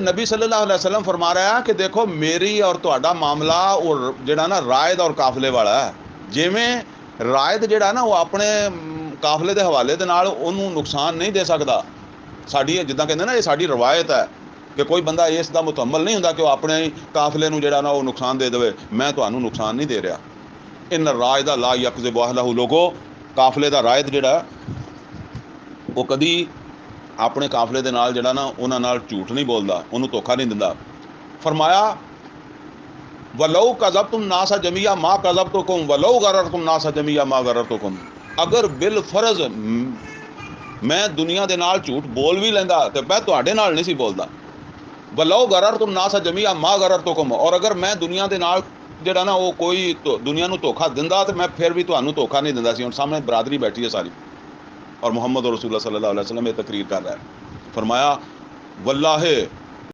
नबी सल्लल्लाहु अलैहि वसल्लम फरमा रहा है कि देखो मेरी और तुहाडा मामला और जिहड़ा ना रायद और काफले वाला है। जिवें रायद जिहड़ा ना वो अपने काफले के हवाले दे नाल उहनूं नुकसान नहीं दे सकदा। साडी जिद्दां कहंदे ना ये साडी रवायत है कि कोई बंदा इस दा मुतहम्मल नहीं हुंदा कि वह अपने काफले नूं जिहड़ा ना वो नुकसान दे देवे। मैं तुहानूं नुकसान नहीं दे रहा। इन रायदा ला यकज़िबु अहलहू, लोगो काफले दा रायद जिहड़ा वो कदी अपने काफले दे नाल जिहड़ा ना उहनां नाल झूठ नहीं बोलदा, उहनूं धोखा नहीं दिंदा। फरमाया वलौ कज़बतुम नासा जमिया मा कज़बतुकुम वलौ गररतुम नासा जमिया मा गररतुकुम। अगर बिल फर्ज मैं दुनिया दे नाल झूठ बोल भी लैंदा ते मैं तुहाडे नाल नहीं सी बोलदा। वलौ गररतुम नासा जमिया मा गररतुकुम, और अगर मैं दुनिया दे नाल जिहड़ा ना वो कोई दुनिया नूं धोखा दिंदा ते मैं फिर भी तुहानूं धोखा नहीं दिंदा सी। हुण सामने बरादरी बैठी है सारी और मुहम्मद रसूलुल्लाह सल्लल्लाहु अलैहि वसल्लम ये तकरीर कर रहा है। फरमाया वल्लाहे